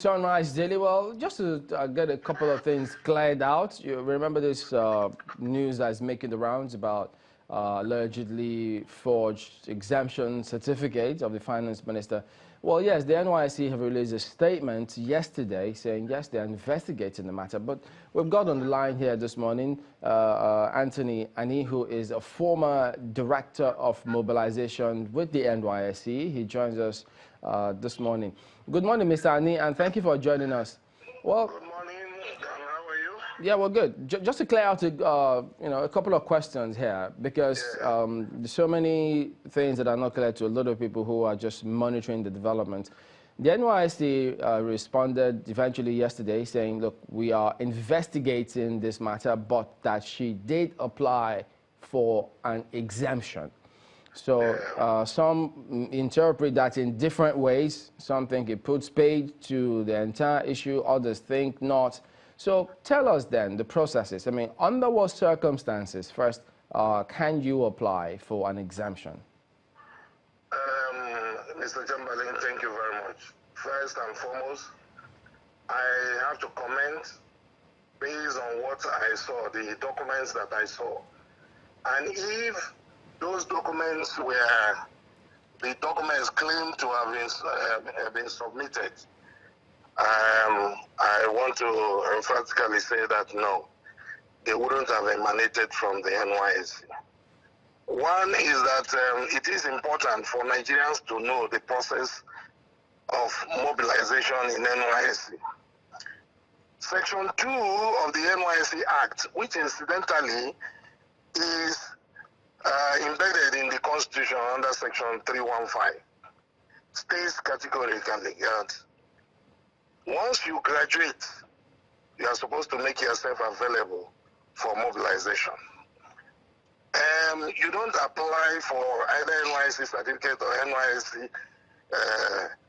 Sunrise Daily. Well, just to get a couple of things cleared out. You remember this news that's making the rounds about allegedly forged exemption certificate of the finance minister. Well, yes, the NYSC have released a statement yesterday saying, yes, they're investigating the matter. But we've got on the line here this morning Anthony Ani, who is a former director of mobilization with the NYSC. He joins us this morning. Good morning, Mr. Ani, and thank you for joining us. Well, good morning, Dan. How are you? Yeah, well, good. Just to clear out, a couple of questions here, because there's so many things that are not clear to a lot of people who are just monitoring the development. The NYSC responded eventually yesterday saying, look, we are investigating this matter, but that she did apply for an exemption. So some interpret that in different ways. Some think it puts paid to the entire issue, others think not. So tell us then the processes. I mean, under what circumstances, first, can you apply for an exemption? Mr. Chamberlain, thank you very much. First and foremost, I have to comment based on what I saw, the documents that I saw. And if those documents were the documents claimed to have been submitted, I want to emphatically say that no, they wouldn't have emanated from the NYSC. One is that it is important for Nigerians to know the process of mobilization in NYSC. Section 2 of the NYSC Act, which incidentally is embedded in the Constitution under Section 315, states categorically that once you graduate, you are supposed to make yourself available for mobilization. You don't apply for either NYSC certificate or NYSC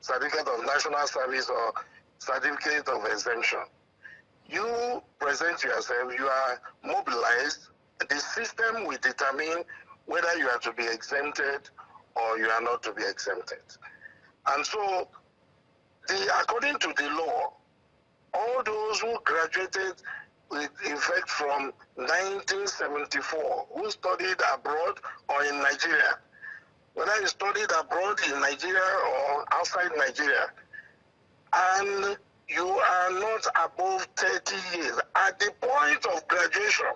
certificate of national service or certificate of exemption. You present yourself, you are mobilized. The system will determine whether you are to be exempted or you are not to be exempted. And so, according to the law, all those who graduated with effect from 1974, who studied abroad or in Nigeria, whether you studied abroad in Nigeria or outside Nigeria, and you are not above 30 years, at the point of graduation,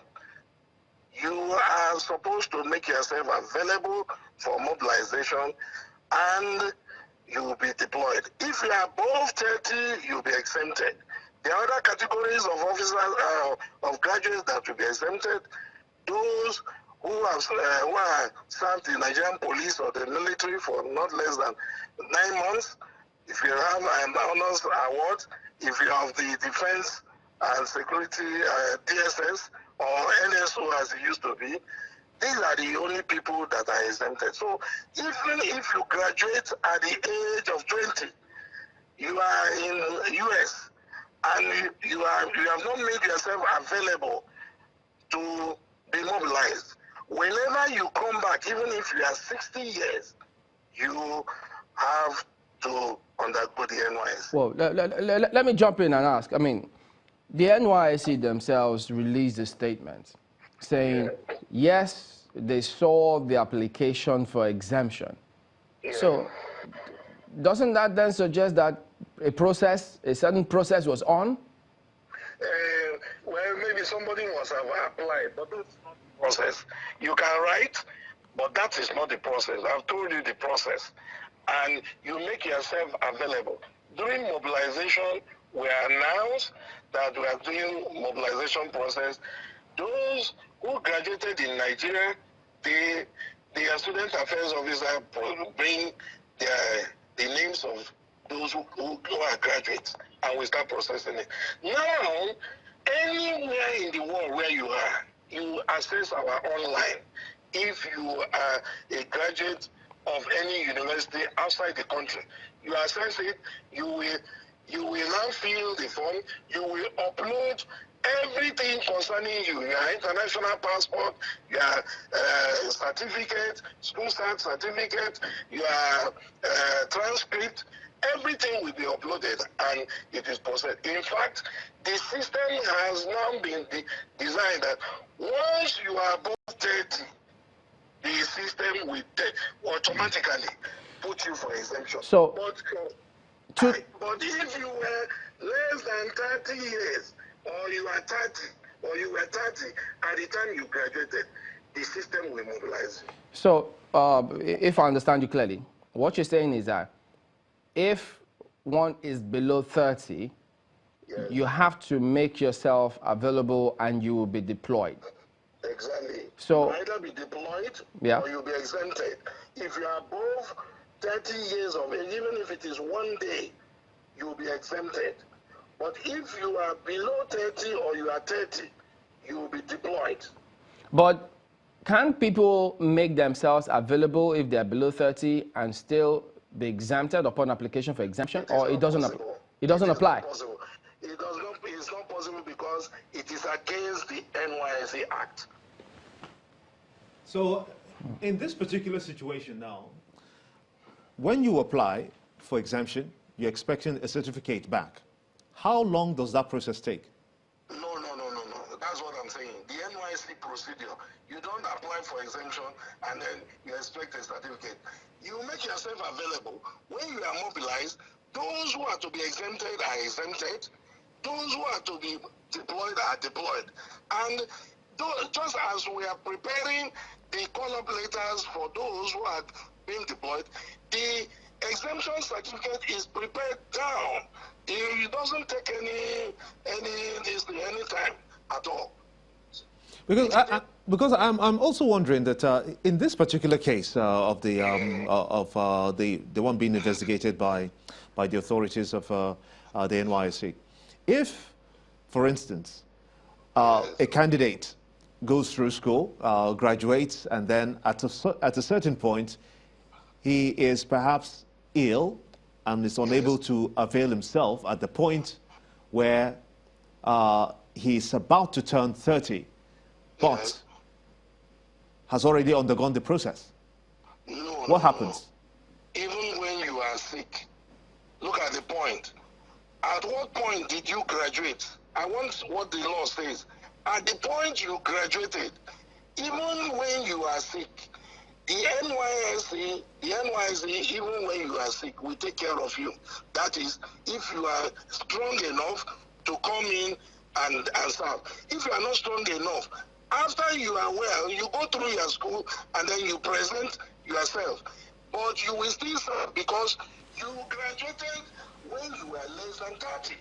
you are supposed to make yourself available for mobilization and you will be deployed. If you are above 30, you'll be exempted. The other categories of officers, of graduates that will be exempted, those who have served the Nigerian police or the military for not less than 9 months, if you have an honors award, if you have the defense and security DSS or NSO as it used to be, these are the only people that are exempted. So even if you graduate at the age of 20, you are in US and you have not made yourself available to be mobilized. Whenever you come back, even if you are 60 years, you have to undergo the NYSC. Well, let me jump in and ask. I mean, the NYSC themselves released a statement saying, yes, they saw the application for exemption. So doesn't that then suggest that a certain process was on? Well, maybe somebody must have applied, but that's not the process. You can write, but that is not the process. I've told you the process. And you make yourself available. During mobilization, we announced that we are doing mobilization process. Those who graduated in Nigeria, the student affairs officer bring the names of those who are graduates, and we start processing it. Now, anywhere in the world where you are, you access our online. If you are a graduate of any university outside the country, you access it, you will now fill the form, you will upload everything concerning you, your international passport, your certificate, school start certificate, your transcript, everything will be uploaded and it is processed. In fact, the system has now been designed that once you are above 30, the system will automatically put you for exemption. So, but if you were less than 30 years, or you are 30, or you were 30 at the time you graduated, the system will mobilize you. So, if I understand you clearly, what you're saying is that if one is below 30, yes, you have to make yourself available and you will be deployed. Exactly. So, you'll either be deployed, yeah, or you'll be exempted. If you are above 30 years of age, even if it is 1 day, you'll be exempted. But if you are below 30 or you are 30, you will be deployed. But can people make themselves available if they are below 30 and still be exempted upon application for exemption, or it doesn't apply? It doesn't apply. Not possible. It's not possible because it is against the NYSC Act. So, in this particular situation now, when you apply for exemption, you're expecting a certificate back. How long does that process take? No. That's what I'm saying. The NYSC procedure, you don't apply for exemption and then you expect a certificate. You make yourself available. When you are mobilized, those who are to be exempted are exempted. Those who are to be deployed are deployed. And just as we are preparing the call-up letters for those who are being deployed, the exemption certificate is prepared down. It doesn't take any time at all. Because I'm also wondering that in this particular case of the one being investigated by the authorities of the NYSC, if, for instance, a candidate goes through school, graduates, and then at a certain point, he is perhaps ill and is unable to avail himself at the point where he's about to turn 30, but has already undergone the process. What happens? Even when you are sick, look at the point. At what point did you graduate? I want what the law says. At the point you graduated, even when you are sick, the NYSC, even when you are sick, will take care of you. That is, if you are strong enough to come in and serve. If you are not strong enough, after you are well, you go through your school and then you present yourself. But you will still serve because you graduated when you were less than 30.